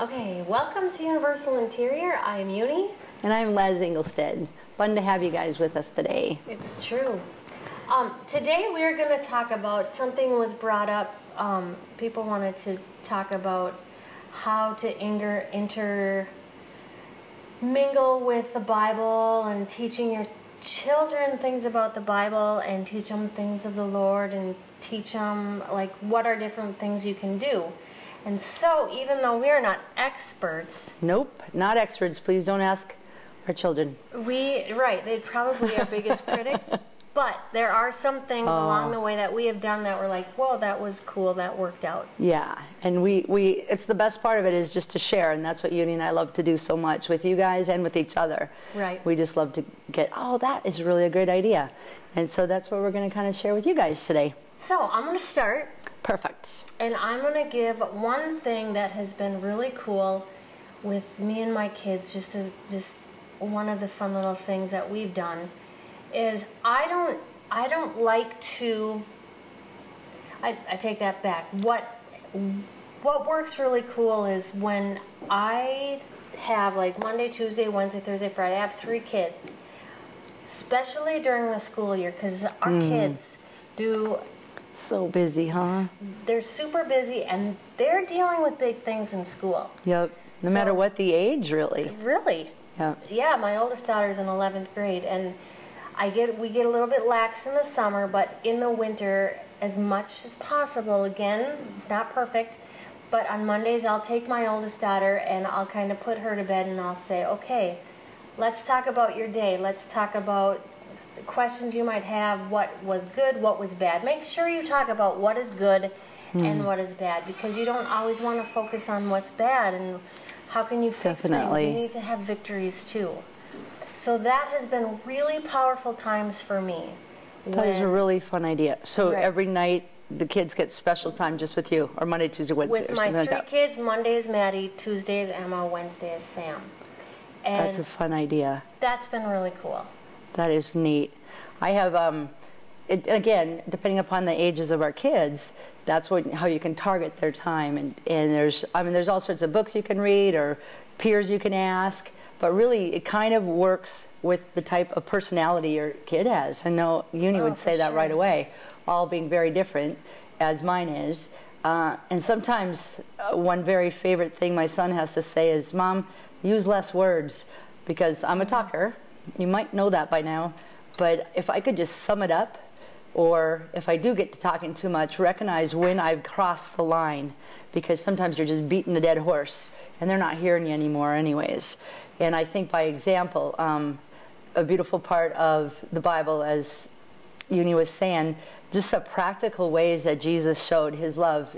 Okay, welcome to Universal Interior. I am Uni. And I'm Les Engelstead. Fun to have you guys with us today. It's true. Today we're going to talk about something was brought up. People wanted to talk about how to intermingle with the Bible and teaching your children things about the Bible and teach them things of the Lord and teach them like what are different things you can do. And so, even though we are not experts... Nope, not experts. Please don't ask our children. Right, they'd probably be our biggest critics. But there are some things along the way that we have done that were like, whoa, that was cool, that worked out. Yeah, and it's the best part of it is just to share, and that's what Uni and I love to do so much with you guys and with each other. Right. We just love to get, that is really a great idea. And so that's what we're going to kind of share with you guys today. So, I'm going to start. Perfect. And I'm going to give one thing that has been really cool with me and my kids, just one of the fun little things that we've done, is I don't like to, I take that back. What works really cool is when I have like Monday, Tuesday, Wednesday, Thursday, Friday, I have 3 kids, especially during the school year, because our kids do... So busy, huh? They're super busy, and they're dealing with big things in school. Yep. No matter what the age, really. Really? Yeah. Yeah, my oldest daughter's in 11th grade, and we get a little bit lax in the summer, but in the winter, as much as possible, again, not perfect, but on Mondays I'll take my oldest daughter and I'll kind of put her to bed and I'll say, okay, let's talk about your day. Let's talk about questions you might have, what was good, what was bad. Make sure you talk about what is good and what is bad, because you don't always want to focus on what's bad and how can you fix things. You need to have victories too. So that has been really powerful times for me. That is a really fun idea. So every night the kids get special time just with you, or Monday, Tuesday, Wednesday, with my 3 kids, Monday is Maddie, Tuesday is Emma, Wednesday is Sam. And that's a fun idea. That's been really cool. That is neat. I have, again, depending upon the ages of our kids, that's how you can target their time. And there's all sorts of books you can read or peers you can ask. But really, it kind of works with the type of personality your kid has. I know Uni would say that right away, all being very different, as mine is. And sometimes one very favorite thing my son has to say is, Mom, use less words, because I'm a talker. You might know that by now, but if I could just sum it up, or if I do get to talking too much, recognize when I've crossed the line, because sometimes you're just beating a dead horse, and they're not hearing you anymore anyways. And I think by example, a beautiful part of the Bible, as Uni was saying, just the practical ways that Jesus showed his love.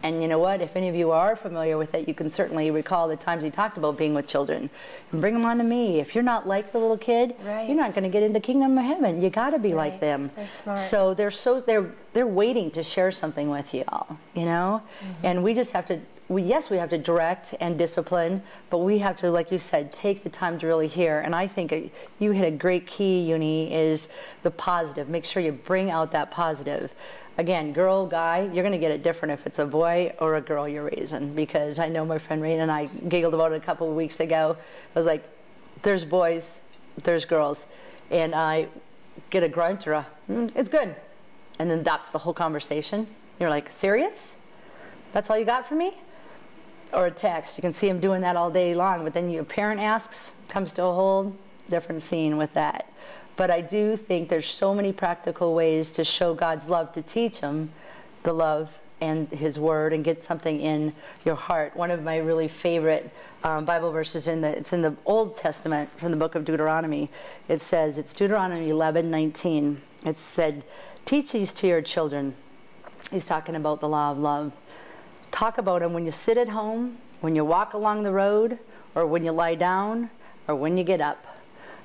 And you know what? If any of you are familiar with it, you can certainly recall the times he talked about being with children. And bring them on to me. If you're not like the little kid, you're not going to get into the kingdom of heaven. You got to be like them. They're smart. So they're waiting to share something with you all, you know? And we just have to, yes, we have to direct and discipline, but we have to, like you said, take the time to really hear. And I think you hit a great key, Uni, is the positive. Make sure you bring out that positive. Again, girl, guy, you're going to get it different if it's a boy or a girl you're raising, because I know my friend Raina and I giggled about it a couple of weeks ago. I was like, there's boys, there's girls, and I get a grunt or a, it's good. And then that's the whole conversation. You're like, serious? That's all you got for me? Or a text. You can see him doing that all day long, but then your parent asks, comes to a whole different scene with that. But I do think there's so many practical ways to show God's love, to teach them the love and his word and get something in your heart. One of my really favorite Bible verses, it's in the Old Testament from the book of Deuteronomy. It says, it's Deuteronomy 11:19. It said, teach these to your children. He's talking about the law of love. Talk about them when you sit at home, when you walk along the road, or when you lie down, or when you get up.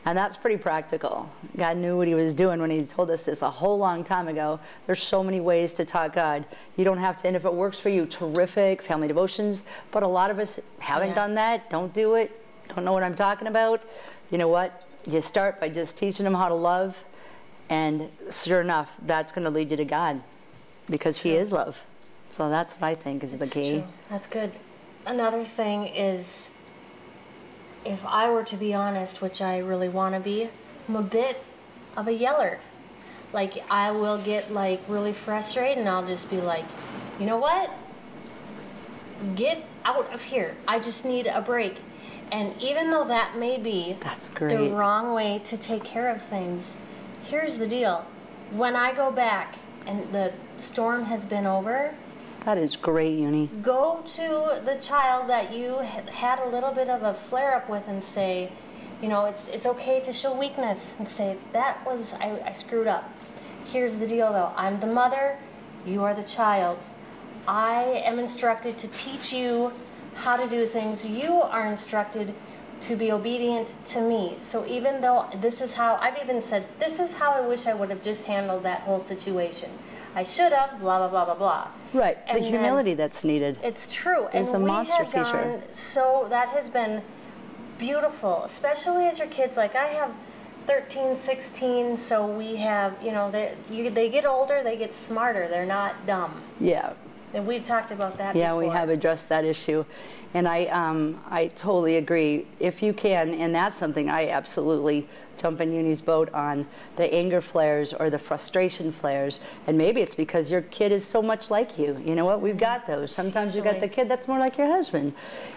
And that's pretty practical. God knew what he was doing when he told us this a whole long time ago. There's so many ways to talk God. You don't have to, and if it works for you, terrific, family devotions. But a lot of us haven't done that, don't do it, don't know what I'm talking about. You know what? You start by just teaching them how to love, and sure enough, that's going to lead you to God, because he is love. So that's what I think is the key. True. That's good. another thing is, if I were to be honest, which I really want to be, I'm a bit of a yeller. Like, I will get like really frustrated and I'll just be like, you know what? Get out of here. I just need a break. And even though that may be That's great. the wrong way to take care of things, here's the deal. When I go back and the storm has been over, That is great, Uni. go to the child that you had a little bit of a flare-up with and say, you know, it's okay to show weakness and say, that was, I screwed up. Here's the deal though, I'm the mother, you are the child. I am instructed to teach you how to do things. You are instructed to be obedient to me. So even though this is how, I've even said, this is how I wish I would have just handled that whole situation. I should have, blah, blah, blah, blah, blah. Right, And the then humility that's needed. It's true. It's And a we monster have teacher. gone, so that has been beautiful, especially as your kids, like I have 13, 16, so we have, you know, they get older, they get smarter, they're not dumb. Yeah. And we've talked about that Yeah, before. we have addressed that issue. And I totally agree. If you can, and that's something I absolutely jump in Uni's boat on, the anger flares or the frustration flares. And maybe it's because your kid is so much like you. You know what? We've got those. Sometimes you've got the Usually. kid that's more like your husband.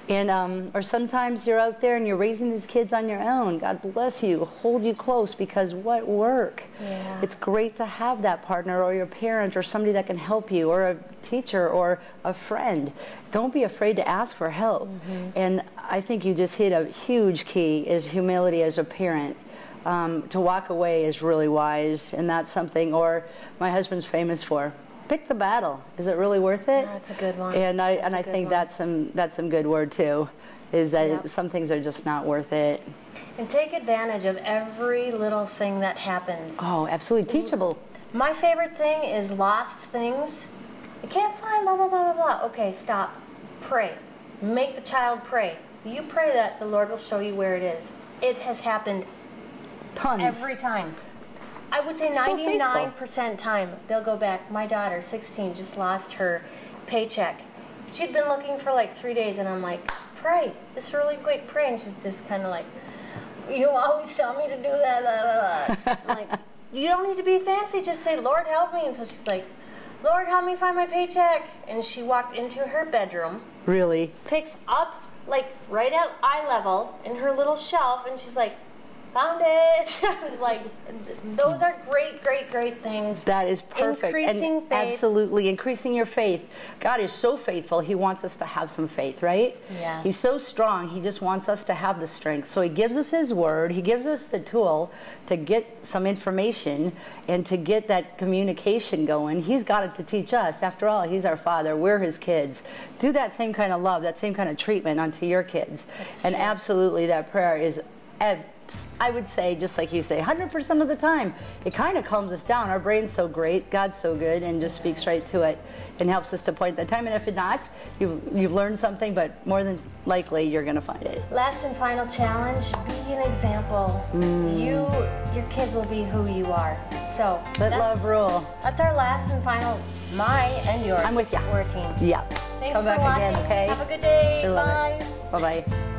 And or sometimes you're out there and you're raising these kids on your own. God bless you. Hold you close, because what work? Yeah. It's great to have that partner or your parent or somebody that can help you, or a teacher or a friend. Don't be afraid to ask for help. And I think you just hit a huge key, is humility as a parent. To walk away is really wise, and that's something, or my husband's famous for, pick the battle. Is it really worth it? That's a good one. And I That's a good think one. that's some good word too, is that Yep. some things are just not worth it. And take advantage of every little thing that happens. Oh, absolutely teachable. My favorite thing is lost things. I can't find blah, blah, blah, blah, blah. Okay, stop. Pray. Make the child pray. You pray that the Lord will show you where it is. It has happened Tons. every time. I would say So 99% time they'll go back. My daughter, 16, just lost her paycheck. She'd been looking for like 3 days, and I'm like, pray. Just really quick, pray. And she's just kind of like, you always tell me to do that. Blah, blah, blah. I'm like, you don't need to be fancy. Just say, Lord, help me. And so she's like, Lord, help me find my paycheck. And she walked into her bedroom, Really. picks up, like, right at eye level in her little shelf, and she's like, found it. I was like, those are great, great, great things. That is perfect. Increasing and faith. Absolutely, increasing your faith. God is so faithful. He wants us to have some faith, right? Yeah. He's so strong. He just wants us to have the strength. So he gives us his word. He gives us the tool to get some information and to get that communication going. He's got it to teach us. After all, he's our father. We're his kids. Do that same kind of love, that same kind of treatment onto your kids. That's And true. absolutely, that prayer is, I would say, just like you say, 100% of the time, it kind of calms us down. Our brain's so great, God's so good, and just speaks right to it and helps us to point that time. And if not, you've learned something, but more than likely, you're going to find it. Last and final challenge, be an example. Your kids will be who you are. So Let love rule. That's our last and final, my and yours. I'm with ya. We're a team. Yeah. Thanks Come for back watching. again, okay? Have a good day. Sure love Bye. it. Bye-bye.